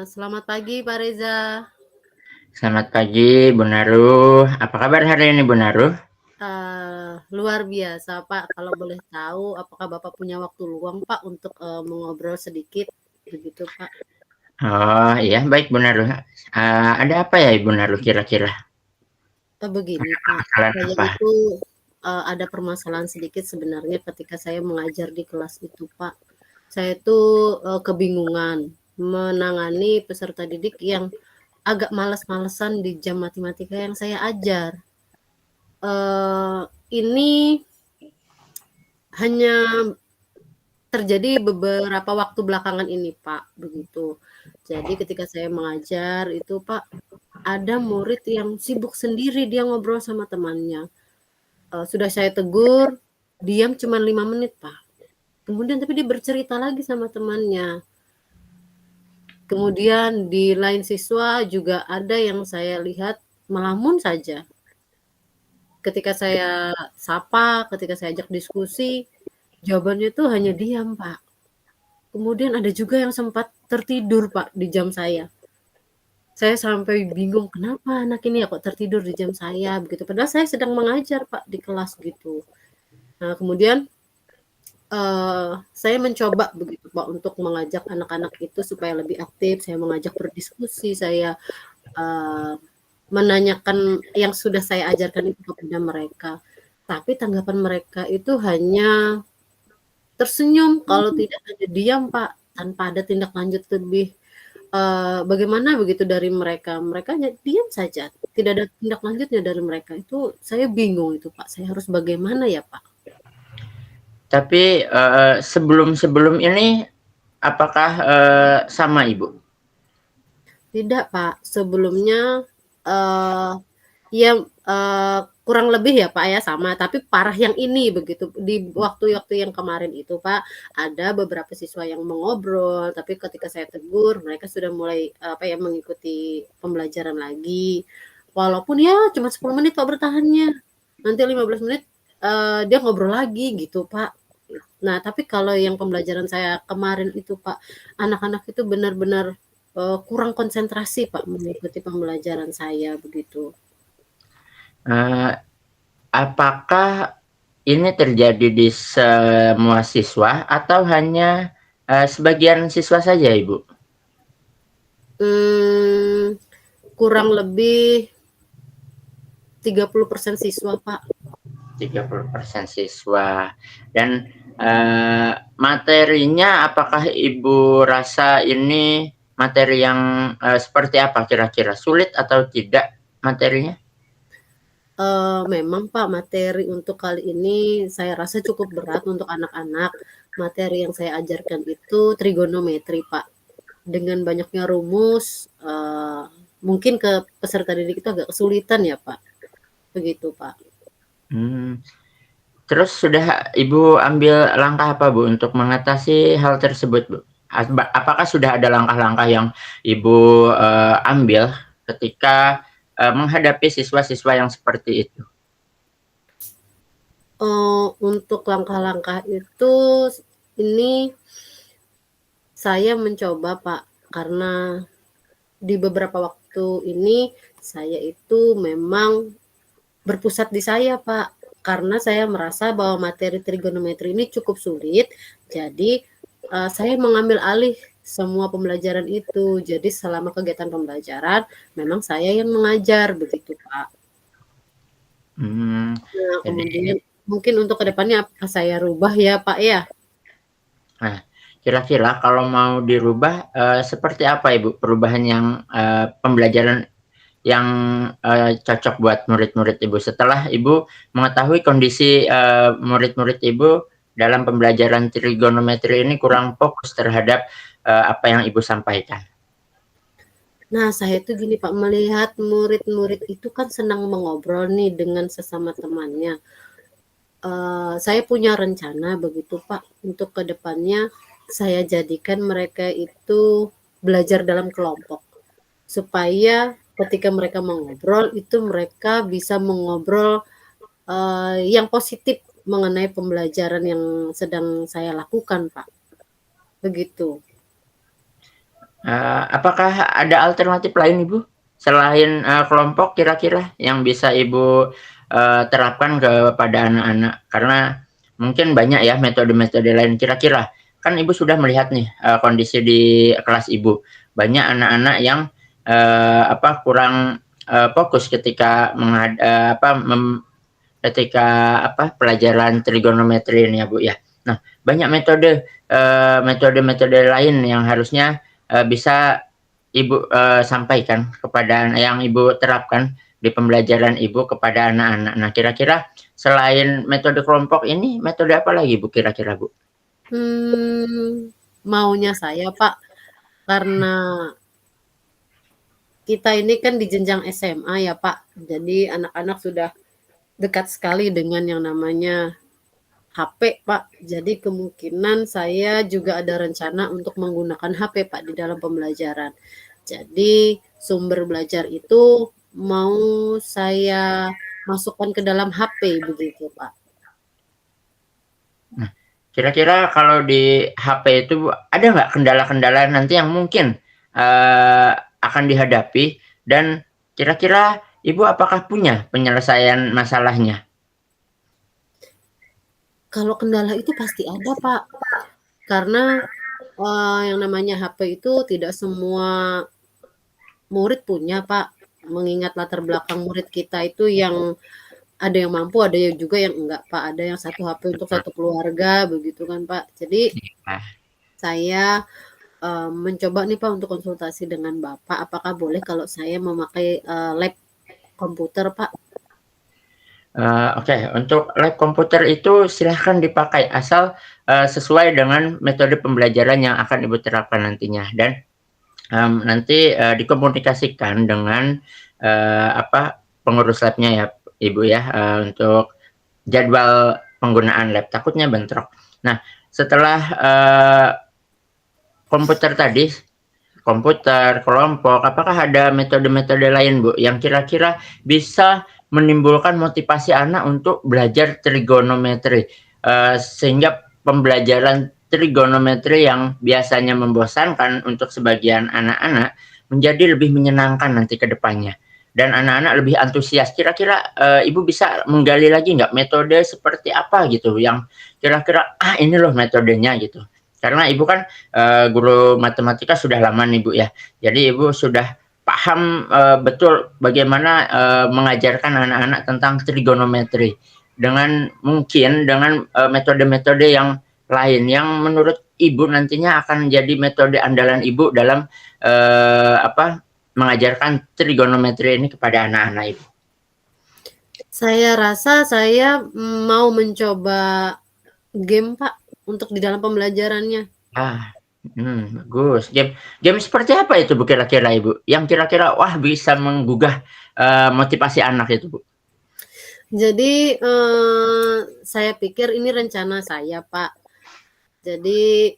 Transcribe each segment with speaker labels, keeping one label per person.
Speaker 1: Selamat pagi Pak Reza.
Speaker 2: Selamat pagi, Bu Naruh. Apa kabar hari ini, Bu Naruh?
Speaker 1: Luar biasa Pak, kalau boleh tahu apakah Bapak punya waktu luang Pak untuk mengobrol sedikit, begitu Pak?
Speaker 2: Oh iya, baik Bu Naruh. Ada apa ya Ibu Naruh kira-kira?
Speaker 1: Begini Pak,
Speaker 2: Masalah
Speaker 1: saya
Speaker 2: apa?
Speaker 1: itu ada permasalahan sedikit sebenarnya ketika saya mengajar di kelas itu Pak. Saya itu kebingungan menangani peserta didik yang agak malas-malesan di jam matematika yang saya ajar. Ini hanya terjadi beberapa waktu belakangan ini, Pak, begitu. Jadi ketika saya mengajar itu, Pak, ada murid yang sibuk sendiri dia ngobrol sama temannya. Sudah saya tegur, diam cuma 5 menit, Pak. Kemudian tapi dia bercerita lagi sama temannya. Kemudian di lain siswa juga ada yang saya lihat melamun saja. Ketika saya sapa, ketika saya ajak diskusi, jawabannya itu hanya diam, Pak. Kemudian ada juga yang sempat tertidur, Pak, di jam saya. Saya sampai bingung, kenapa anak ini ya kok tertidur di jam saya begitu. Padahal saya sedang mengajar, Pak, di kelas gitu. Nah, kemudian saya mencoba begitu, Pak, untuk mengajak anak-anak itu supaya lebih aktif. Saya mengajak berdiskusi, saya eee, menanyakan yang sudah saya ajarkan itu kepada mereka. Tapi tanggapan mereka itu hanya tersenyum, kalau tidak hanya diam, Pak, tanpa ada tindak lanjut lebih bagaimana begitu dari mereka. Mereka hanya diam saja, tidak ada tindak lanjutnya dari mereka. Itu saya bingung itu, Pak. Saya harus bagaimana ya, Pak?
Speaker 2: Tapi sebelum ini apakah sama Ibu?
Speaker 1: Tidak, Pak. Sebelumnya eee, ya, kurang lebih ya, Pak, ya, sama, tapi parah yang ini begitu. Di waktu-waktu yang kemarin itu, Pak, ada beberapa siswa yang mengobrol, tapi ketika saya tegur, mereka sudah mulai, apa ya, mengikuti pembelajaran lagi. Walaupun ya cuma 10 menit, Pak, bertahannya. Nanti 15 menit, dia ngobrol lagi gitu, Pak. Nah, tapi kalau yang pembelajaran saya kemarin itu, Pak, anak-anak itu benar-benar, kurang konsentrasi, Pak, mengikuti pembelajaran saya, begitu.
Speaker 2: Eh, apakah ini terjadi di semua siswa atau hanya sebagian siswa saja, Ibu?
Speaker 1: Mmm, kurang lebih 30% siswa, Pak.
Speaker 2: 30% siswa. Dan materinya apakah Ibu rasa ini materi yang seperti apa kira-kira? Sulit atau tidak materinya?
Speaker 1: Memang, Pak, materi untuk kali ini saya rasa cukup berat untuk anak-anak. Materi yang saya ajarkan itu trigonometri, Pak. Dengan banyaknya rumus, mungkin ke peserta didik itu agak kesulitan ya, Pak. Begitu, Pak.
Speaker 2: Hmm. Terus sudah Ibu ambil langkah apa Bu untuk mengatasi hal tersebut Bu? Apakah sudah ada langkah-langkah yang Ibu ambil ketika menghadapi siswa-siswa yang seperti itu?
Speaker 1: Untuk langkah-langkah itu, ini saya mencoba, Pak, karena di beberapa waktu ini saya itu memang berpusat di saya, Pak, karena saya merasa bahwa materi trigonometri ini cukup sulit, jadi, saya mengambil alih semua pembelajaran itu. Jadi selama kegiatan pembelajaran memang saya yang mengajar, begitu, Pak.
Speaker 2: Hmm,
Speaker 1: Nah,
Speaker 2: jadi
Speaker 1: kemudian mungkin untuk kedepannya apa saya rubah ya, Pak, ya?
Speaker 2: nah, kira-kira kalau mau dirubah seperti apa Ibu perubahan yang pembelajaran yang cocok buat murid-murid Ibu setelah Ibu mengetahui kondisi murid-murid Ibu dalam pembelajaran trigonometri ini kurang fokus terhadap apa yang Ibu sampaikan.
Speaker 1: Nah, saya itu gini, Pak, melihat murid-murid itu kan senang mengobrol nih dengan sesama temannya. Saya punya rencana begitu, Pak, untuk kedepannya saya jadikan mereka itu belajar dalam kelompok, supaya ketika mereka mengobrol, itu mereka bisa mengobrol, yang positif mengenai pembelajaran yang sedang saya lakukan, Pak. Begitu.
Speaker 2: Apakah ada alternatif lain Ibu? Selain kelompok kira-kira yang bisa Ibu terapkan kepada anak-anak? Karena mungkin banyak ya metode-metode lain kira-kira. Kan Ibu sudah melihat nih kondisi di kelas Ibu. Banyak anak-anak yang kurang fokus ketika ketika pelajaran trigonometri ini ya Bu ya. Nah, banyak metode-metode lain yang harusnya bisa Ibu sampaikan kepada yang Ibu terapkan di pembelajaran Ibu kepada anak-anak. Nah, kira-kira selain metode kelompok ini, metode apa lagi Bu kira-kira Bu?
Speaker 1: Maunya saya Pak, karena kita ini kan di jenjang SMA ya Pak, jadi anak-anak sudah dekat sekali dengan yang namanya HP Pak. Jadi kemungkinan saya juga ada rencana untuk menggunakan HP Pak di dalam pembelajaran. Jadi sumber belajar itu mau saya masukkan ke dalam HP begitu Pak.
Speaker 2: Nah, kira-kira kalau di HP itu ada nggak kendala-kendala nanti yang mungkin akan dihadapi dan kira-kira Ibu apakah punya penyelesaian masalahnya?
Speaker 1: Kalau kendala itu pasti ada Pak, karena yang namanya HP itu tidak semua murid punya Pak. Mengingat latar belakang murid kita itu yang ada yang mampu, ada yang juga yang enggak Pak. Ada yang satu HP untuk satu keluarga begitu kan Pak. Jadi saya mencoba nih Pak untuk konsultasi dengan Bapak, apakah boleh kalau saya memakai lab komputer Pak?
Speaker 2: Oke, untuk lab komputer itu silahkan dipakai asal sesuai dengan metode pembelajaran yang akan Ibu terapkan nantinya dan nanti dikomunikasikan dengan pengurus labnya ya Ibu ya untuk jadwal penggunaan lab. Takutnya bentrok. Nah, setelah komputer tadi, komputer, kelompok, apakah ada metode-metode lain Bu yang kira-kira bisa menimbulkan motivasi anak untuk belajar trigonometri sehingga pembelajaran trigonometri yang biasanya membosankan untuk sebagian anak-anak menjadi lebih menyenangkan nanti ke depannya dan anak-anak lebih antusias. Kira-kira Ibu bisa menggali lagi nggak metode seperti apa gitu yang kira-kira ini loh metodenya gitu. Karena Ibu kan guru matematika sudah lama nih Bu ya. Jadi Ibu sudah paham betul bagaimana mengajarkan anak-anak tentang trigonometri dengan mungkin dengan metode-metode yang lain yang menurut Ibu nantinya akan menjadi metode andalan Ibu dalam mengajarkan trigonometri ini kepada anak-anak Ibu.
Speaker 1: Saya rasa saya mau mencoba game Pak untuk di dalam pembelajarannya.
Speaker 2: Bagus. Game seperti apa itu Bu kira-kira Ibu? Yang kira-kira wah bisa menggugah motivasi anak itu Bu?
Speaker 1: Jadi saya pikir ini rencana saya Pak. Jadi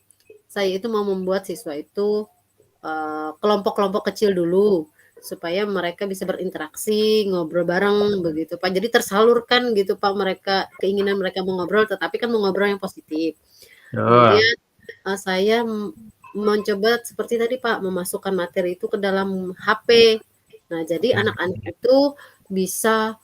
Speaker 1: saya itu mau membuat siswa itu kelompok-kelompok kecil dulu supaya mereka bisa berinteraksi, ngobrol bareng begitu Pak. Jadi tersalurkan gitu Pak mereka keinginan mereka mau ngobrol, tetapi kan mau ngobrol yang positif. Kemudian saya mencoba seperti tadi Pak, memasukkan materi itu ke dalam HP. Nah, jadi anak-anak itu bisa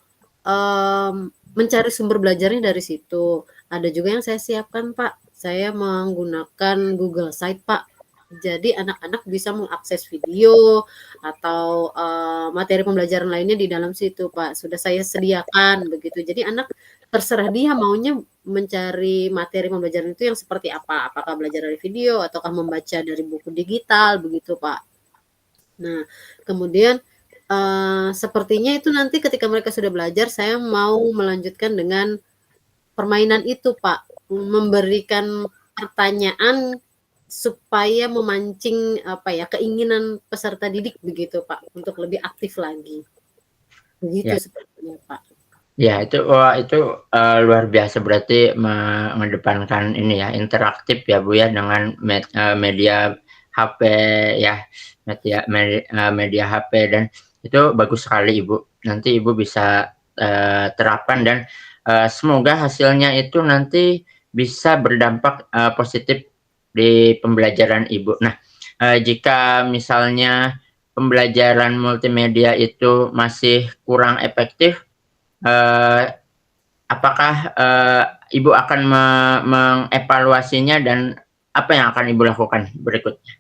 Speaker 1: mencari sumber belajarnya dari situ. Ada juga yang saya siapkan Pak, saya menggunakan Google Site Pak. Jadi anak-anak bisa mengakses video atau materi pembelajaran lainnya di dalam situ Pak. Sudah saya sediakan begitu. Jadi anak terserah dia maunya mencari materi pembelajaran itu yang seperti apa. Apakah belajar dari video ataukah membaca dari buku digital begitu Pak. Nah, kemudian sepertinya itu nanti ketika mereka sudah belajar, saya mau melanjutkan dengan permainan itu Pak. Memberikan pertanyaan supaya memancing keinginan peserta didik begitu Pak, untuk lebih aktif lagi. Begitu sepertinya Pak.
Speaker 2: Ya itu luar biasa berarti mengedepankan ini ya interaktif ya Bu ya dengan media HP ya media HP dan Itu bagus sekali Ibu. Nanti Ibu bisa terapkan dan semoga hasilnya itu nanti bisa berdampak positif di pembelajaran Ibu. Nah, jika misalnya pembelajaran multimedia itu masih kurang efektif, apakah Ibu akan mengevaluasinya dan apa yang akan Ibu lakukan berikutnya?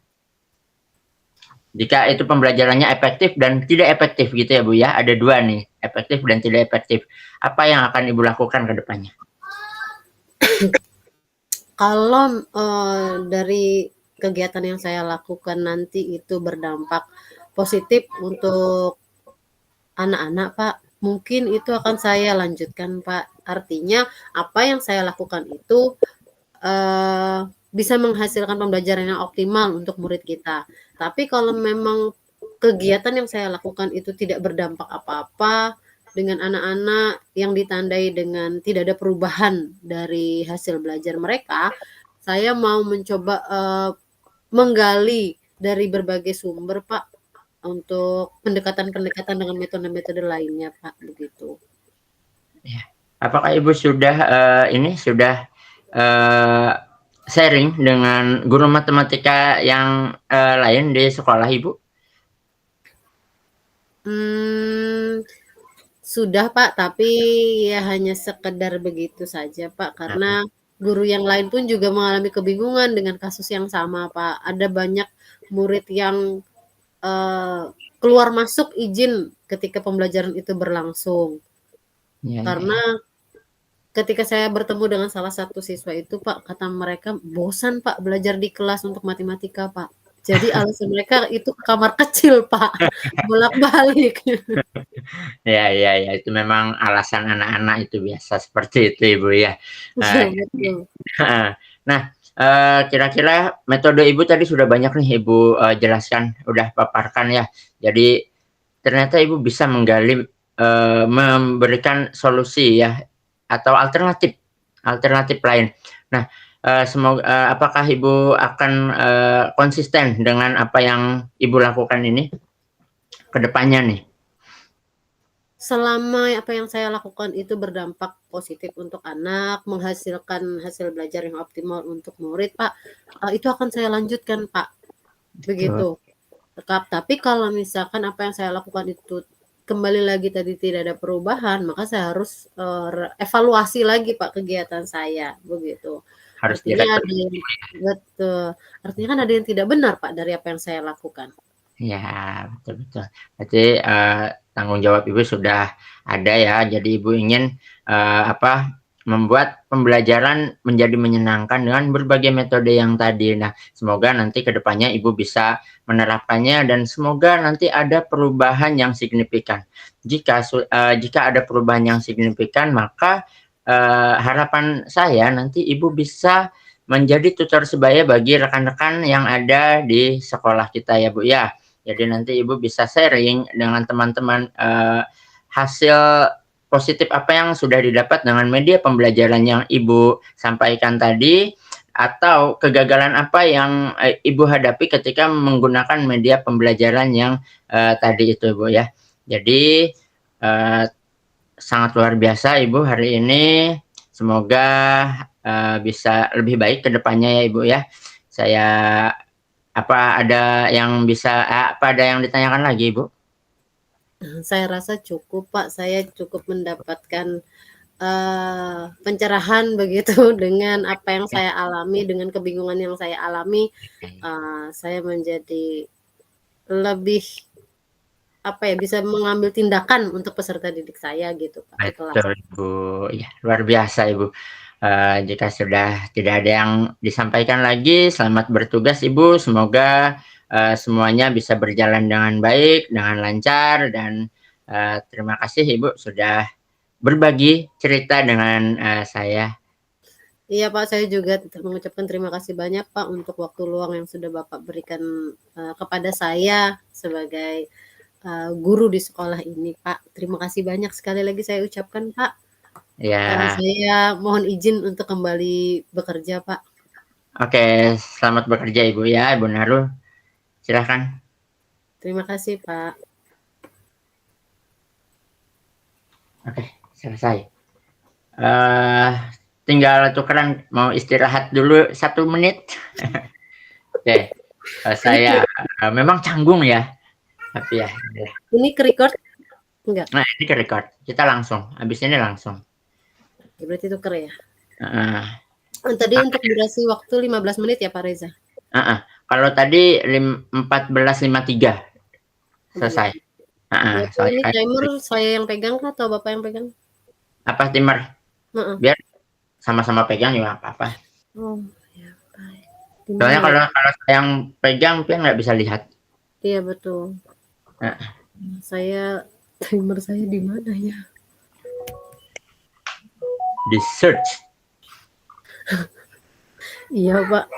Speaker 2: Jika itu pembelajarannya efektif dan tidak efektif gitu ya Bu ya, ada dua nih, efektif dan tidak efektif. Apa yang akan Ibu lakukan ke depannya?
Speaker 1: Kalau dari kegiatan yang saya lakukan nanti itu berdampak positif untuk anak-anak, Pak, mungkin itu akan saya lanjutkan, Pak. Artinya apa yang saya lakukan itu bisa menghasilkan pembelajaran yang optimal untuk murid kita. Tapi kalau memang kegiatan yang saya lakukan itu tidak berdampak apa-apa dengan anak-anak yang ditandai dengan tidak ada perubahan dari hasil belajar mereka, saya mau mencoba menggali dari berbagai sumber, Pak, untuk pendekatan-pendekatan dengan metode-metode lainnya, Pak, begitu.
Speaker 2: Ya. Apakah Ibu sudah uh, sharing dengan guru matematika yang lain di sekolah Ibu?
Speaker 1: Sudah Pak, tapi ya hanya sekedar begitu saja Pak, karena guru yang lain pun juga mengalami kebingungan dengan kasus yang sama Pak. Ada banyak murid yang keluar masuk izin ketika pembelajaran itu berlangsung.
Speaker 2: Ya,
Speaker 1: Karena
Speaker 2: ya.
Speaker 1: ketika saya bertemu dengan salah satu siswa itu Pak, kata mereka bosan Pak belajar di kelas untuk matematika Pak. Jadi alasan mereka itu ke kamar kecil Pak, bolak-balik.
Speaker 2: Ya, ya, ya, itu memang alasan anak-anak itu biasa seperti itu Ibu ya.
Speaker 1: Iya betul.
Speaker 2: Nah, kira-kira metode Ibu tadi sudah banyak nih Ibu jelaskan, udah paparkan ya. Jadi ternyata Ibu bisa menggali, memberikan solusi ya, atau alternatif lain. Nah, semoga apakah Ibu akan konsisten dengan apa yang Ibu lakukan ini ke depannya nih?
Speaker 1: Selama apa yang saya lakukan itu berdampak positif untuk anak, menghasilkan hasil belajar yang optimal untuk murid, Pak, itu akan saya lanjutkan, Pak,
Speaker 2: Betul.
Speaker 1: begitu. Tapi kalau misalkan apa yang saya lakukan itu kembali lagi tadi tidak ada perubahan, maka saya harus evaluasi lagi, Pak, kegiatan saya, begitu.
Speaker 2: Harus
Speaker 1: Artinya
Speaker 2: direview.
Speaker 1: ada yang betul, artinya kan ada yang tidak benar, Pak, dari apa yang saya lakukan.
Speaker 2: Ya, betul betul. Berarti, tanggung jawab Ibu sudah ada ya, jadi Ibu ingin, membuat pembelajaran menjadi menyenangkan dengan berbagai metode yang tadi. Nah, semoga nanti ke depannya Ibu bisa menerapkannya dan semoga nanti ada perubahan yang signifikan. Jika ada perubahan yang signifikan, maka, harapan saya nanti Ibu bisa menjadi tutor sebaya bagi rekan-rekan yang ada di sekolah kita ya, Bu, ya. Jadi nanti Ibu bisa sharing dengan teman-teman hasil positif apa yang sudah didapat dengan media pembelajaran yang Ibu sampaikan tadi, atau kegagalan apa yang Ibu hadapi ketika menggunakan media pembelajaran yang tadi itu, Bu ya. Jadi sangat luar biasa Ibu hari ini. Semoga bisa lebih baik ke depannya ya Ibu ya. Saya apa ada yang ditanyakan lagi Ibu?
Speaker 1: Saya rasa cukup, Pak. Saya cukup mendapatkan pencerahan begitu dengan apa yang saya alami, dengan kebingungan yang saya alami, saya menjadi lebih bisa mengambil tindakan untuk peserta didik saya gitu, Pak, di kelas.
Speaker 2: Betul Ibu, ya luar biasa Ibu. Jika sudah tidak ada yang disampaikan lagi, selamat bertugas Ibu. Semoga semuanya bisa berjalan dengan baik, dengan lancar, dan terima kasih Ibu sudah berbagi cerita dengan saya.
Speaker 1: Iya, Pak, saya juga mengucapkan terima kasih banyak, Pak, untuk waktu luang yang sudah Bapak berikan kepada saya sebagai guru di sekolah ini, Pak. Terima kasih banyak sekali lagi saya ucapkan, Pak.
Speaker 2: Ya,
Speaker 1: Saya mohon izin untuk kembali bekerja, Pak.
Speaker 2: oke, selamat bekerja Ibu ya, Ibu Narul. Silakan.
Speaker 1: Terima kasih, Pak.
Speaker 2: Oke, selesai. Tinggal tukeran, mau istirahat dulu 1 menit. Oke,
Speaker 1: Ini
Speaker 2: saya memang canggung ya, tapi ya.
Speaker 1: ini ke-record enggak?
Speaker 2: Nah, ini ke-record. Kita langsung, habis ini langsung.
Speaker 1: Berarti tuker ya.
Speaker 2: Heeh.
Speaker 1: Tadi untuk durasi waktu 15 menit ya Pak Reza?
Speaker 2: Kalau tadi 14.53 selesai.
Speaker 1: Berarti ini timer saya yang pegang atau Bapak yang pegang?
Speaker 2: Apa timer? Biar sama-sama pegang juga apa-apa.
Speaker 1: Oh, ya baik.
Speaker 2: Soalnya kalau saya yang pegang, dia nggak bisa lihat.
Speaker 1: Iya betul. Saya timer saya di mana ya?
Speaker 2: Di search.
Speaker 1: Iya Pak.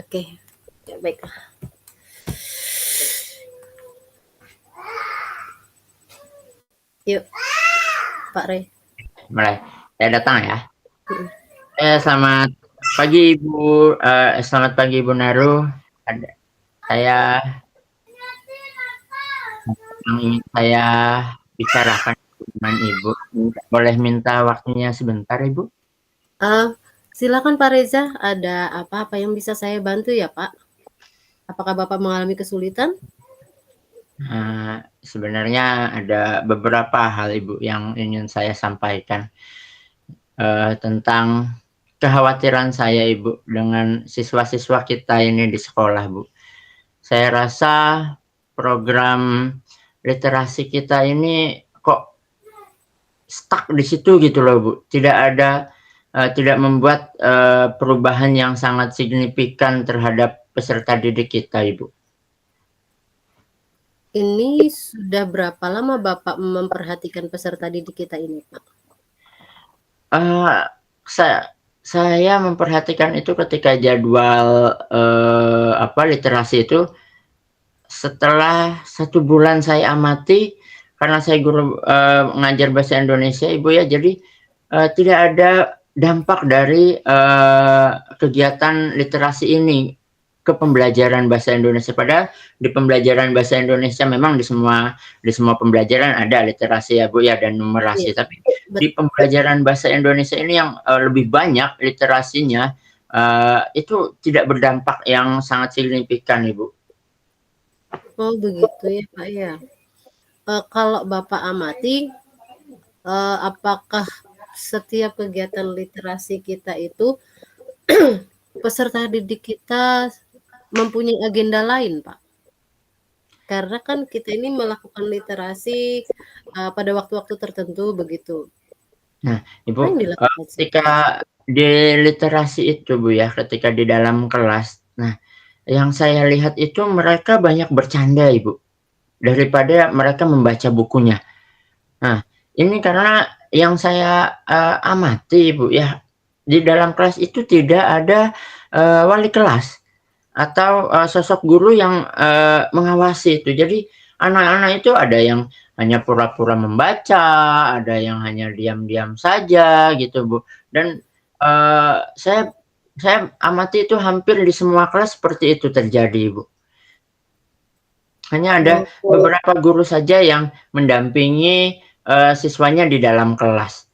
Speaker 1: Oke, ya baiklah. Yuk, Pak Rey.
Speaker 2: Mulai. Saya datang ya. Selamat pagi Ibu. Selamat pagi Ibu Naru. Saya yang ingin saya bicarakan dengan Ibu. Boleh minta waktunya sebentar Ibu?
Speaker 1: Silakan Pak Reza. Ada apa-apa yang bisa saya bantu ya Pak? Apakah Bapak mengalami kesulitan?
Speaker 2: Sebenarnya ada beberapa hal Ibu yang ingin saya sampaikan tentang kekhawatiran saya Ibu dengan siswa-siswa kita ini di sekolah Bu. Saya rasa program literasi kita ini kok stuck di situ gitu loh Bu. Tidak membuat perubahan yang sangat signifikan terhadap peserta didik kita Ibu.
Speaker 1: Ini sudah berapa lama Bapak memperhatikan peserta didik kita ini, Pak?
Speaker 2: Saya memperhatikan itu ketika jadwal literasi itu setelah 1 bulan saya amati, karena saya guru ngajar bahasa Indonesia Ibu ya, jadi tidak ada dampak dari kegiatan literasi ini ke pembelajaran bahasa Indonesia. Padahal di pembelajaran bahasa Indonesia memang di semua pembelajaran ada literasi ya Bu ya, dan numerasi.
Speaker 1: Iya.
Speaker 2: Tapi di pembelajaran bahasa Indonesia ini yang lebih banyak literasinya itu tidak berdampak yang sangat signifikan Ibu.
Speaker 1: Oh begitu ya Pak ya. Kalau Bapak amati, apakah setiap kegiatan literasi kita itu peserta didik kita mempunyai agenda lain, Pak? Karena kan kita ini melakukan literasi pada waktu-waktu tertentu begitu.
Speaker 2: Nah, Ibu, ketika di literasi itu Bu ya, ketika di dalam kelas, nah yang saya lihat itu mereka banyak bercanda Ibu, daripada mereka membaca bukunya. Nah, ini karena yang saya amati Ibu ya, di dalam kelas itu tidak ada wali kelas atau sosok guru yang mengawasi itu. Jadi anak-anak itu ada yang hanya pura-pura membaca, ada yang hanya diam-diam saja gitu Bu. Dan saya amati itu hampir di semua kelas seperti itu terjadi Bu. Hanya ada beberapa guru saja yang mendampingi siswanya di dalam kelas.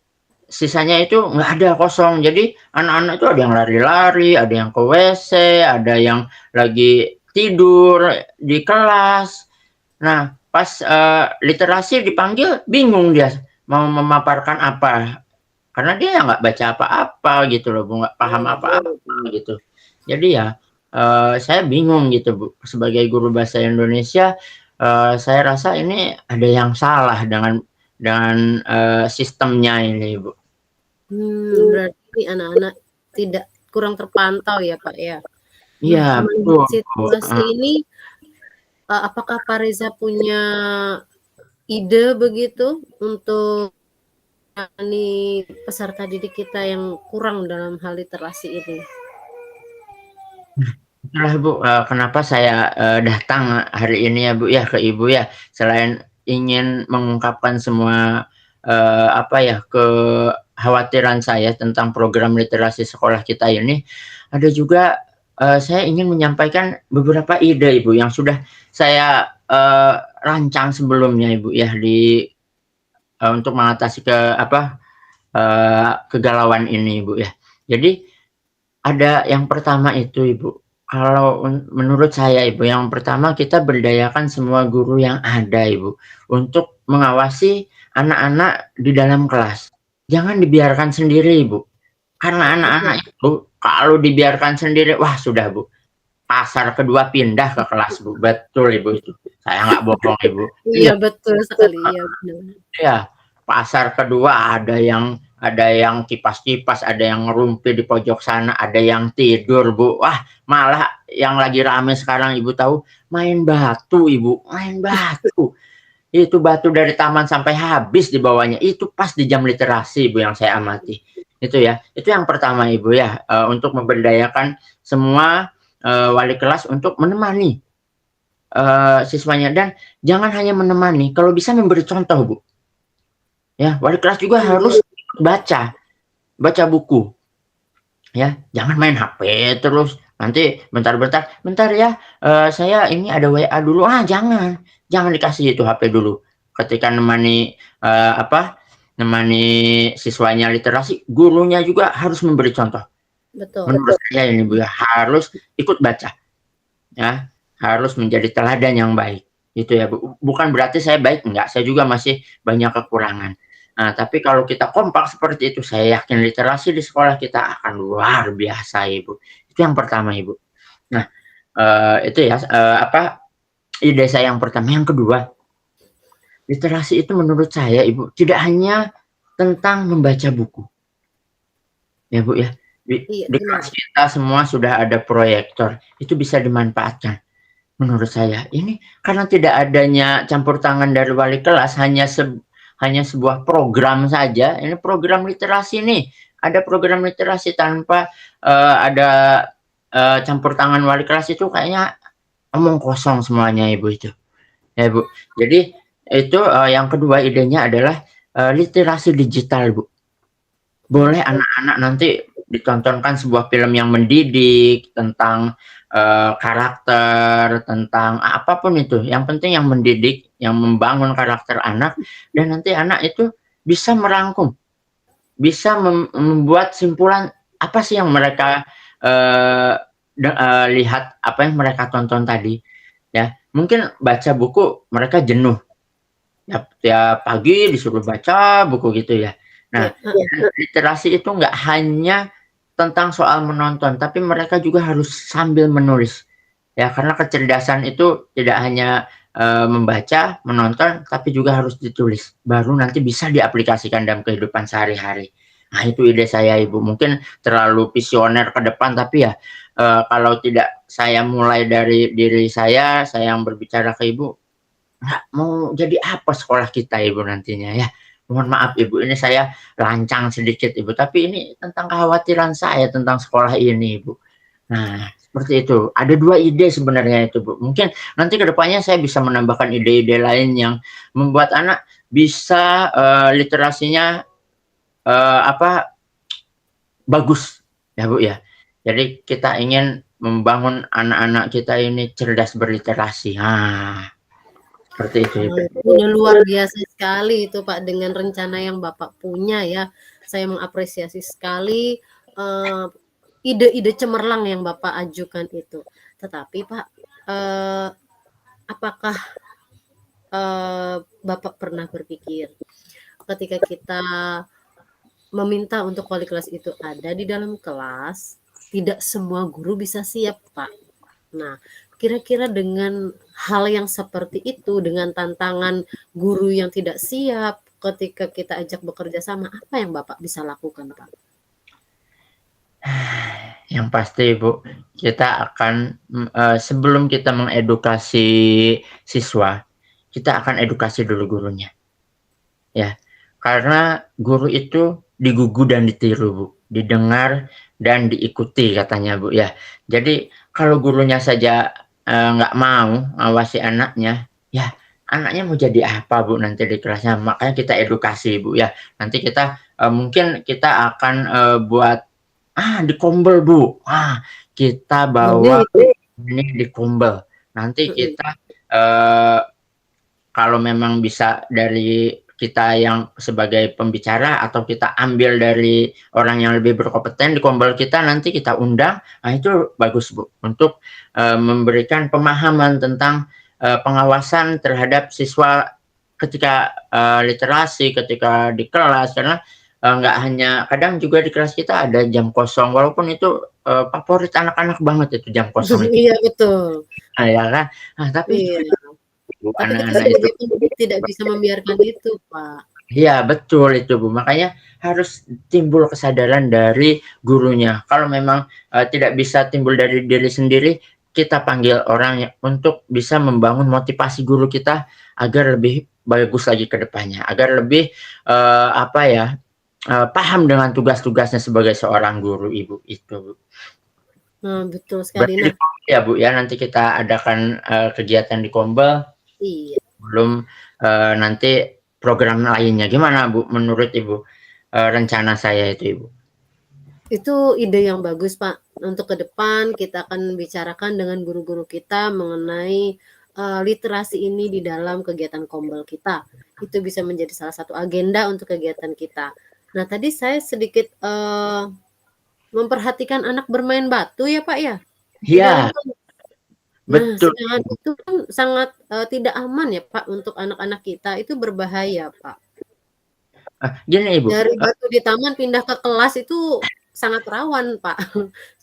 Speaker 2: Sisanya itu nggak ada, kosong. Jadi anak-anak itu ada yang lari-lari, ada yang ke WC, ada yang lagi tidur di kelas. Nah, pas literasi dipanggil, bingung dia mau memaparkan apa. Karena dia nggak baca apa-apa gitu loh, nggak paham apa-apa gitu. Jadi ya saya bingung gitu Bu. Sebagai guru bahasa Indonesia, saya rasa ini ada yang salah dengan sistemnya ini Bu.
Speaker 1: Berarti anak-anak tidak kurang terpantau ya Pak ya?
Speaker 2: Iya, betul.
Speaker 1: Situasi ini, apakah Pak Reza punya ide begitu untuk ini peserta didik kita yang kurang dalam hal literasi ini?
Speaker 2: Itulah Bu, kenapa saya datang hari ini ya Bu ya ke Ibu ya, selain ingin mengungkapkan semua kekhawatiran saya tentang program literasi sekolah kita ini, ada juga saya ingin menyampaikan beberapa ide Ibu yang sudah saya rancang sebelumnya Ibu ya untuk mengatasi kegalauan ini Ibu ya. Jadi ada yang pertama itu Ibu, kalau menurut saya Ibu, yang pertama kita berdayakan semua guru yang ada Ibu, untuk mengawasi anak-anak di dalam kelas. Jangan dibiarkan sendiri Ibu, karena
Speaker 1: Betul.
Speaker 2: anak-anak itu kalau dibiarkan sendiri, wah sudah Bu, pasar kedua pindah ke kelas Bu, betul Ibu itu. Saya nggak bohong Ibu.
Speaker 1: Iya
Speaker 2: Iya.
Speaker 1: betul sekali, iya benar.
Speaker 2: Iya, pasar kedua ada yang kipas-kipas, ada yang ngerumpi di pojok sana, ada yang tidur, Bu. Wah, malah yang lagi rame sekarang Ibu tahu, main batu Ibu, main batu. Itu batu dari taman sampai habis dibawanya. Itu pas di jam literasi Ibu yang saya amati. Itu ya. Itu yang pertama Ibu ya, untuk memberdayakan semua wali kelas untuk menemani siswanya, dan jangan hanya menemani, kalau bisa memberi contoh Bu. Ya, wali kelas juga harus baca buku. Ya, jangan main HP terus. Nanti bentar ya, saya ini ada WA dulu. Jangan dikasih itu HP dulu. Ketika nemani siswanya literasi, gurunya juga harus memberi contoh.
Speaker 1: Betul.
Speaker 2: Menurut saya ini Bu ya, harus ikut baca. Ya, harus menjadi teladan yang baik. Itu ya Bu. Bukan berarti saya baik, enggak. Saya juga masih banyak kekurangan. Nah, tapi kalau kita kompak seperti itu, saya yakin literasi di sekolah kita akan luar biasa, Ibu. Itu yang pertama, Ibu. Nah, itu ya, ide saya yang pertama. Yang kedua, literasi itu menurut saya, Ibu, tidak hanya tentang membaca buku. Ya, Bu, ya.
Speaker 1: Iya,
Speaker 2: Di kelas kita semua sudah ada proyektor. Itu bisa dimanfaatkan. Menurut saya, ini karena tidak adanya campur tangan dari wali kelas, hanya sebuah program saja. Ini program literasi nih, ada program literasi tanpa ada campur tangan wali kelas, itu kayaknya omong kosong semuanya Ibu itu. Ya Bu. Jadi itu yang kedua idenya adalah literasi digital Bu. Boleh anak-anak nanti ditontonkan sebuah film yang mendidik tentang karakter, tentang apapun itu. Yang penting yang mendidik, yang membangun karakter anak, dan nanti anak itu bisa merangkum, bisa membuat simpulan apa sih yang mereka lihat, apa yang mereka tonton tadi. Ya, mungkin baca buku mereka jenuh. Tiap pagi disuruh baca buku gitu ya. Nah, literasi itu nggak hanya tentang soal menonton, tapi mereka juga harus sambil menulis. Ya, karena kecerdasan itu tidak hanya membaca, menonton, tapi juga harus ditulis. Baru nanti bisa diaplikasikan dalam kehidupan sehari-hari. Nah, itu ide saya, Ibu. Mungkin terlalu visioner ke depan, tapi ya kalau tidak saya mulai dari diri saya yang berbicara ke Ibu, nggak mau jadi apa sekolah kita Ibu nantinya ya. Mohon maaf Ibu, ini saya lancang sedikit Ibu, tapi ini tentang kekhawatiran saya tentang sekolah ini Ibu. Nah, seperti itu. Ada dua ide sebenarnya itu Bu. Mungkin nanti kedepannya saya bisa menambahkan ide-ide lain yang membuat anak bisa literasinya bagus ya Bu ya. Jadi kita ingin membangun anak-anak kita ini cerdas berliterasi. Seperti itu.
Speaker 1: Udah luar biasa sekali itu Pak, dengan rencana yang Bapak punya ya. Saya mengapresiasi sekali ide-ide cemerlang yang Bapak ajukan itu. Tetapi Pak, apakah Bapak pernah berpikir ketika kita meminta untuk wali kelas itu ada di dalam kelas, tidak semua guru bisa siap Pak. Nah, kira-kira dengan hal yang seperti itu, dengan tantangan guru yang tidak siap ketika kita ajak bekerja sama, apa yang Bapak bisa lakukan, Pak?
Speaker 2: Yang pasti Bu, kita akan sebelum kita mengedukasi siswa, kita akan edukasi dulu gurunya. Ya, karena guru itu digugu dan ditiru Bu, didengar dan diikuti katanya Bu ya. Jadi kalau gurunya saja nggak mau ngawasi anaknya, ya anaknya mau jadi apa Bu nanti di kelasnya. Makanya kita edukasi Bu ya. Nanti kita mungkin kita akan buat dikombel Bu. Kita bawa ini dikombel. Nanti kita kalau memang bisa dari kita yang sebagai pembicara atau kita ambil dari orang yang lebih berkompeten di Kombel kita, nanti kita undang, nah itu bagus Bu, untuk memberikan pemahaman tentang pengawasan terhadap siswa ketika literasi, ketika di kelas, karena nggak hanya, kadang juga di kelas kita ada jam kosong, walaupun itu favorit anak-anak banget itu jam kosong itu.
Speaker 1: Iya betul.
Speaker 2: Nah, ya kan? Nah, tapi
Speaker 1: Iya. Tapi kita
Speaker 2: anak-anak itu,
Speaker 1: sebagai pendidik tidak bisa membiarkan itu, Pak.
Speaker 2: iya betul itu Bu. Makanya harus timbul kesadaran dari gurunya. Kalau memang tidak bisa timbul dari diri sendiri, kita panggil orang untuk bisa membangun motivasi guru kita agar lebih bagus lagi ke depannya, agar lebih apa ya, paham dengan tugas-tugasnya sebagai seorang guru Ibu itu Bu.
Speaker 1: Nah, betul sekali.
Speaker 2: Berarti
Speaker 1: Nah,
Speaker 2: ya Bu ya, nanti kita adakan kegiatan di Kombel
Speaker 1: iya.
Speaker 2: belum nanti program lainnya. Gimana Bu menurut Ibu rencana saya itu Ibu?
Speaker 1: Itu ide yang bagus, Pak. Untuk ke depan kita akan bicarakan dengan guru-guru kita mengenai literasi ini di dalam kegiatan Kombel kita. Itu bisa menjadi salah satu agenda untuk kegiatan kita. Nah, tadi saya sedikit memperhatikan anak bermain batu ya, Pak, ya? Di dalam
Speaker 2: Iya,
Speaker 1: kelas. Nah,
Speaker 2: betul.
Speaker 1: sedangkan itu kan sangat tidak aman ya, Pak, untuk anak-anak kita. Itu berbahaya, Pak.
Speaker 2: Gini Ibu,
Speaker 1: Dari batu di taman pindah ke kelas itu sangat rawan, Pak.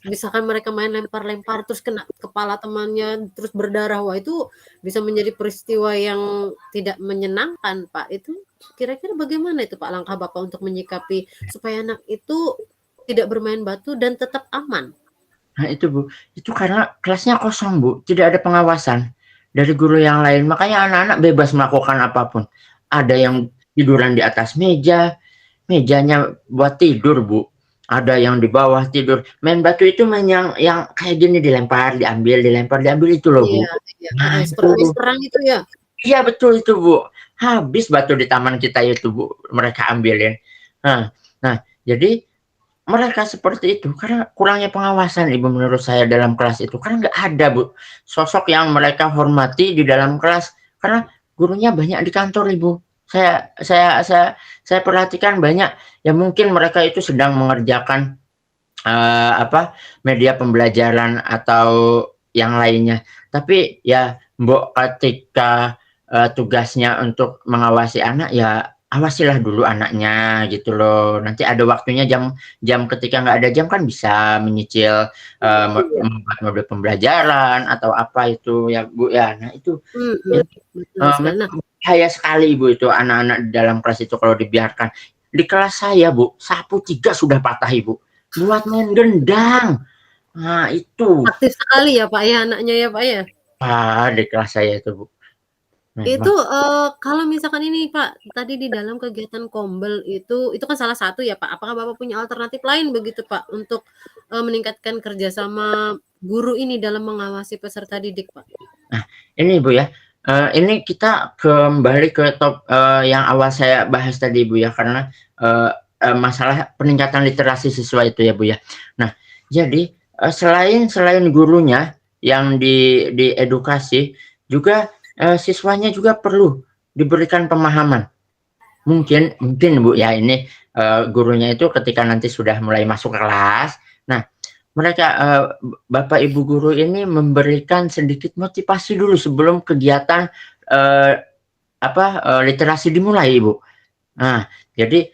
Speaker 1: Misalkan mereka main lempar-lempar terus kena kepala temannya, terus berdarah. Wah, itu bisa menjadi peristiwa yang tidak menyenangkan, Pak. Itu kira-kira bagaimana itu, Pak, langkah Bapak untuk menyikapi supaya anak itu tidak bermain batu dan tetap aman?
Speaker 2: nah itu Bu, itu karena kelasnya kosong Bu, tidak ada pengawasan dari guru yang lain. Makanya anak-anak bebas melakukan apapun. Ada yang tiduran di atas meja, mejanya buat tidur Bu. Ada yang di bawah tidur. Main batu itu main yang kayak gini, dilempar, diambil, dilempar, diambil itu loh Bu.
Speaker 1: Iya, iya,
Speaker 2: Nah
Speaker 1: seperti main
Speaker 2: itu,
Speaker 1: perang itu ya?
Speaker 2: iya betul itu Bu. Habis batu di taman kita itu Bu, mereka ambilin. Nah, nah jadi mereka seperti itu karena kurangnya pengawasan Ibu menurut saya dalam kelas itu. Karena nggak ada Bu sosok yang mereka hormati di dalam kelas, karena gurunya banyak di kantor Ibu. Saya perhatikan banyak ya, mungkin mereka itu sedang mengerjakan apa, media pembelajaran atau yang lainnya. Tapi ya mbok ketika tugasnya untuk mengawasi anak, ya awasilah dulu anaknya gitu loh. Nanti ada waktunya, jam ketika nggak ada jam kan bisa menyicil
Speaker 1: Iya.
Speaker 2: membuat mode pembelajaran atau apa itu ya Bu ya. Nah itu
Speaker 1: Mhm, betul sekali. Nah,
Speaker 2: bahaya sekali Ibu itu anak-anak di dalam kelas itu kalau dibiarkan. Di kelas saya Bu, sapu 3 sudah patah Ibu. Buat main gendang. Nah itu.
Speaker 1: aktif sekali ya, Pak, ya, anaknya ya, Pak, ya?
Speaker 2: Di kelas saya itu Bu.
Speaker 1: Itu,
Speaker 2: Memang.
Speaker 1: kalau misalkan ini Pak, tadi di dalam kegiatan Kombel itu kan salah satu ya Pak, apakah Bapak punya alternatif lain begitu Pak, untuk, meningkatkan kerjasama guru ini dalam mengawasi peserta didik Pak?
Speaker 2: Nah, ini Bu ya, ini kita kembali ke yang awal saya bahas tadi Bu ya, karena masalah peningkatan literasi siswa itu ya Bu ya. Nah, jadi selain gurunya yang diedukasi, juga siswanya juga perlu diberikan pemahaman. Mungkin Bu ya, ini gurunya itu ketika nanti sudah mulai masuk kelas, nah mereka Bapak Ibu guru ini memberikan sedikit motivasi dulu sebelum kegiatan literasi dimulai Ibu. Nah, jadi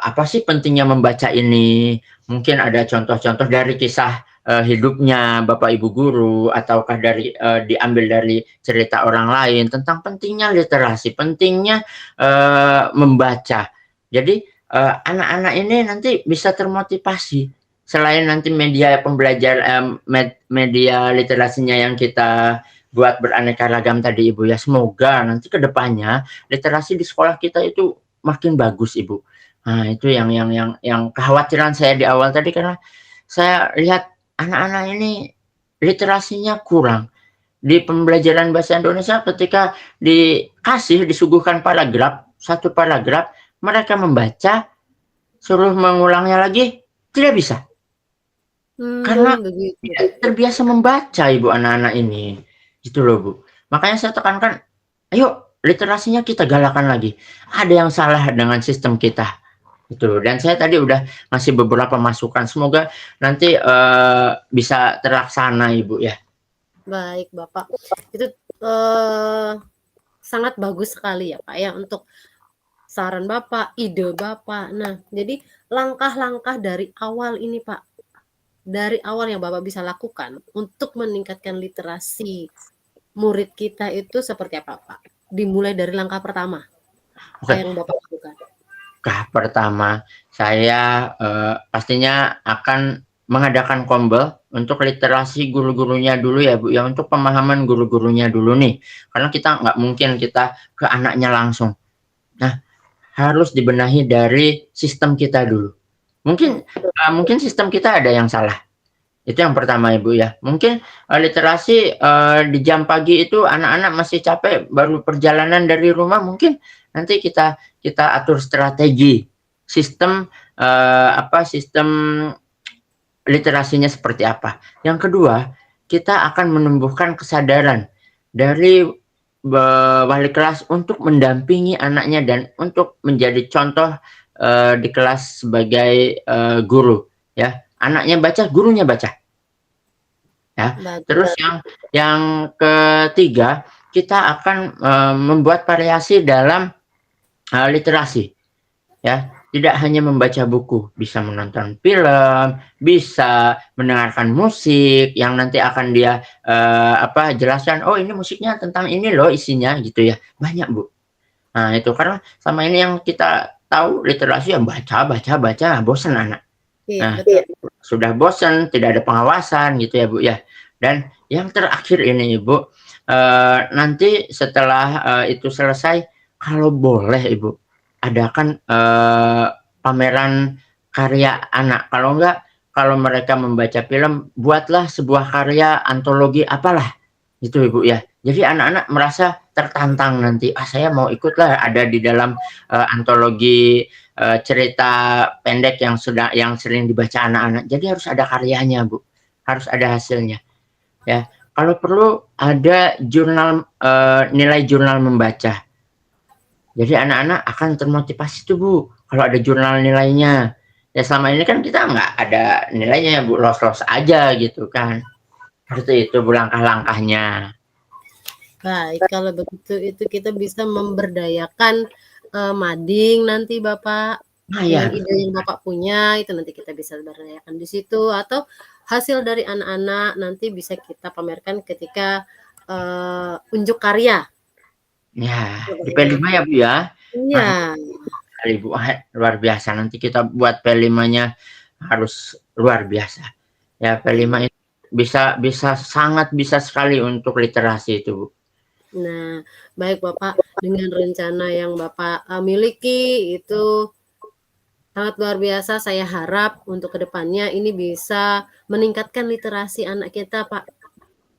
Speaker 2: apa sih pentingnya membaca ini? Mungkin ada contoh-contoh dari kisah hidupnya Bapak Ibu guru, ataukah dari diambil dari cerita orang lain tentang pentingnya literasi, pentingnya membaca. Jadi anak-anak ini nanti bisa termotivasi. Selain nanti media pembelajaran, media literasinya yang kita buat beraneka ragam tadi Ibu ya, semoga nanti ke depannya literasi di sekolah kita itu makin bagus Ibu. Nah itu yang kekhawatiran saya di awal tadi, karena saya lihat anak-anak ini literasinya kurang. Di pembelajaran bahasa Indonesia ketika disuguhkan paragraf, satu paragraf, mereka membaca, suruh mengulangnya lagi, tidak bisa. Karena
Speaker 1: Begitu.
Speaker 2: tidak terbiasa membaca Ibu anak-anak ini. Gitu loh Bu. Makanya saya tekankan, ayo literasinya kita galakan lagi. Ada yang salah dengan sistem kita. Itu. Dan saya tadi udah ngasih beberapa masukan. Semoga nanti bisa terlaksana, Ibu ya.
Speaker 1: Baik, Bapak. Itu eh, sangat bagus sekali ya, Pak ya, untuk saran Bapak, ide Bapak. Nah, jadi langkah-langkah dari awal ini, Pak, dari awal yang Bapak bisa lakukan untuk meningkatkan literasi murid kita itu seperti apa, Pak? Dimulai dari langkah pertama, apa
Speaker 2: Oke.
Speaker 1: yang Bapak lakukan?
Speaker 2: Langkah pertama, saya pastinya akan mengadakan kombel untuk literasi guru-gurunya dulu ya Bu ya, untuk pemahaman guru-gurunya dulu nih. Karena kita nggak mungkin kita ke anaknya langsung. Nah, harus dibenahi dari sistem kita dulu. Mungkin mungkin sistem kita ada yang salah. Itu yang pertama Ibu ya. Mungkin literasi di jam pagi itu anak-anak masih capek, baru perjalanan dari rumah, mungkin nanti kita atur strategi sistem sistem literasinya seperti apa. Yang kedua, kita akan menumbuhkan kesadaran dari wali kelas untuk mendampingi anaknya dan untuk menjadi contoh di kelas sebagai guru ya. Anaknya baca, gurunya baca. Ya. Terus yang ketiga, kita akan membuat variasi dalam literasi. Ya, tidak hanya membaca buku, bisa menonton film, bisa mendengarkan musik yang nanti akan dia jelaskan, oh ini musiknya tentang ini loh isinya gitu ya. Banyak, Bu. Nah, itu karena sama ini yang kita tahu literasi yang baca, bosan anak.
Speaker 1: Iya,
Speaker 2: Nah,
Speaker 1: betul.
Speaker 2: sudah bosan, tidak ada pengawasan gitu ya, Bu ya. Dan yang terakhir ini, Ibu, nanti setelah itu selesai, kalau boleh Ibu, adakan pameran karya anak. Kalau enggak, kalau mereka membaca film, buatlah sebuah karya antologi apalah, gitu Ibu ya. Jadi anak-anak merasa tertantang nanti, saya mau ikutlah ada di dalam antologi cerita pendek yang sering dibaca anak-anak. Jadi harus ada karyanya, Bu. Harus ada hasilnya. Ya, kalau perlu ada jurnal nilai jurnal membaca. Jadi anak-anak akan termotivasi tuh Bu, kalau ada jurnal nilainya. Ya selama ini kan kita nggak ada nilainya ya Bu, los-los aja gitu kan. Seperti itu Bu langkah-langkahnya.
Speaker 1: Baik, kalau begitu itu kita bisa memberdayakan mading nanti Bapak
Speaker 2: Nah
Speaker 1: dengan
Speaker 2: ya,
Speaker 1: ide yang Bapak punya itu nanti kita bisa berdayakan di situ atau hasil dari anak-anak nanti bisa kita pamerkan ketika unjuk karya.
Speaker 2: ya di P5 ya Bu ya. Nah,
Speaker 1: Iya.
Speaker 2: kali Bu, luar biasa. Nanti kita buat P5-nya harus luar biasa. Ya P5 itu bisa sangat bisa sekali untuk literasi itu Bu.
Speaker 1: Nah, baik Bapak, dengan rencana yang Bapak miliki itu sangat luar biasa. Saya harap untuk kedepannya ini bisa meningkatkan literasi anak kita, Pak.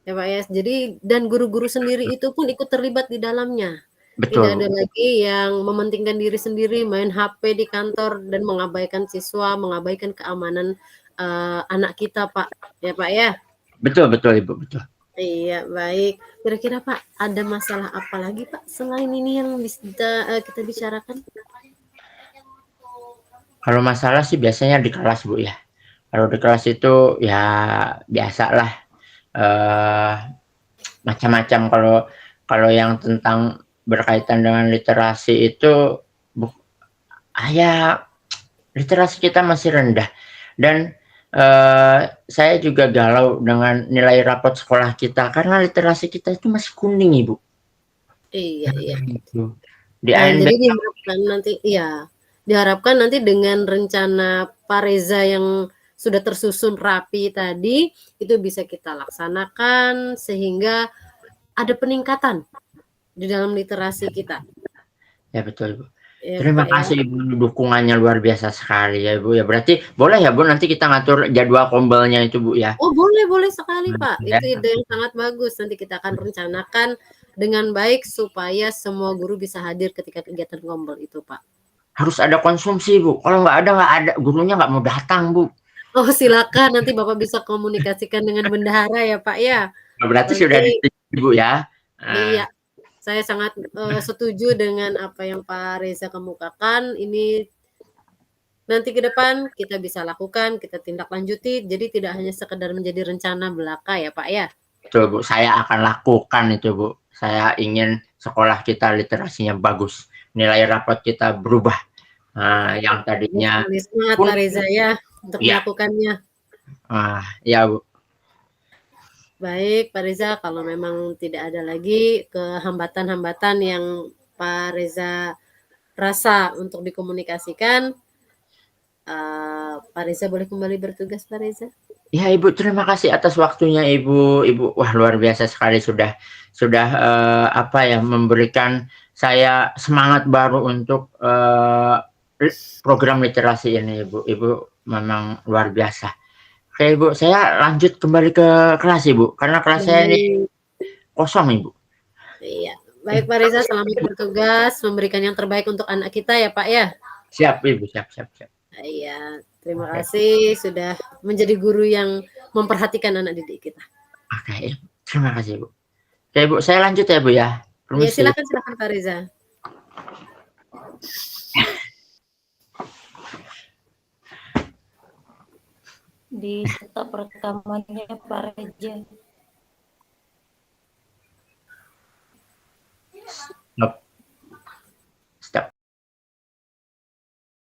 Speaker 1: Ya, Pak ya. Jadi dan guru-guru sendiri itu pun ikut terlibat di dalamnya. Tidak
Speaker 2: Betul Bu.
Speaker 1: ada lagi yang mementingkan diri sendiri, main HP di kantor dan mengabaikan siswa, mengabaikan keamanan anak kita, Pak. Ya, Pak ya.
Speaker 2: Betul betul Ibu, betul.
Speaker 1: Iya, baik. Kira-kira Pak, ada masalah apa lagi Pak selain ini yang bisa kita bicarakan?
Speaker 2: Kalau masalah sih biasanya di kelas Bu ya. Kalau di kelas itu ya biasalah eh macam-macam. Kalau kalau yang tentang berkaitan dengan literasi itu ya literasi kita masih rendah dan saya juga galau dengan nilai rapot sekolah kita karena literasi kita itu masih kuning Ibu.
Speaker 1: Iya, iya.
Speaker 2: Gitu. Di
Speaker 1: Nah,
Speaker 2: ANB
Speaker 1: jadi diharapkan nanti dengan rencana Pak Reza yang sudah tersusun rapi tadi, itu bisa kita laksanakan sehingga ada peningkatan di dalam literasi kita.
Speaker 2: ya betul Bu.
Speaker 1: Ya,
Speaker 2: Terima
Speaker 1: Pak ya.
Speaker 2: kasih Ibu, dukungannya luar biasa sekali ya Bu ya. Berarti boleh ya Bu nanti kita ngatur jadwal kombelnya itu Bu ya.
Speaker 1: Oh, boleh sekali, Pak.
Speaker 2: Ya.
Speaker 1: Itu ide yang sangat bagus. Nanti kita akan rencanakan dengan baik supaya semua guru bisa hadir ketika kegiatan kombel itu, Pak.
Speaker 2: Harus ada konsumsi Bu. Kalau nggak ada, gurunya nggak mau datang Bu.
Speaker 1: Oh, silakan nanti Bapak bisa komunikasikan dengan bendahara ya, Pak ya.
Speaker 2: Berarti sudah
Speaker 1: Nanti
Speaker 2: disetujui Bu ya.
Speaker 1: iya, Saya sangat, setuju dengan apa yang Pak Reza kemukakan. Ini nanti ke depan kita bisa lakukan, kita tindak lanjuti, jadi tidak hanya sekedar menjadi rencana belaka ya, Pak, ya?
Speaker 2: Betul, Bu. Saya akan lakukan itu, Bu. Saya ingin sekolah kita literasinya bagus, nilai rapot kita berubah. Yang
Speaker 1: Bagus
Speaker 2: tadinya
Speaker 1: sekali, semangat
Speaker 2: pun
Speaker 1: Pak Reza ya, untuk
Speaker 2: ya,
Speaker 1: melakukannya.
Speaker 2: ya, Bu.
Speaker 1: Baik Pak Reza, kalau memang tidak ada lagi hambatan-hambatan yang Pak Reza rasa untuk dikomunikasikan, Pak Reza boleh kembali bertugas, Pak Reza.
Speaker 2: Ya, Ibu, terima kasih atas waktunya, Ibu. Ibu, wah, luar biasa sekali sudah apa ya, memberikan saya semangat baru untuk program literasi ini, Ibu. Ibu memang luar biasa. Oke, Ibu, saya lanjut kembali ke kelas, Ibu, karena kelas saya ini
Speaker 1: Baik,
Speaker 2: kosong, Ibu.
Speaker 1: iya. Baik Pak Reza, selamat bertugas, memberikan yang terbaik untuk anak kita ya Pak ya.
Speaker 2: Siap, Ibu, siap, siap, siap.
Speaker 1: Iya, terima
Speaker 2: Oke,
Speaker 1: kasih sudah menjadi guru yang memperhatikan anak didik kita.
Speaker 2: oke, Ibu. Terima kasih, Ibu. Oke, Ibu, saya lanjut ya, Bu, ya.
Speaker 1: Ya,
Speaker 2: Permisi.
Speaker 1: silakan Pak Reza.
Speaker 3: Di stop rekamannya Pak Reza.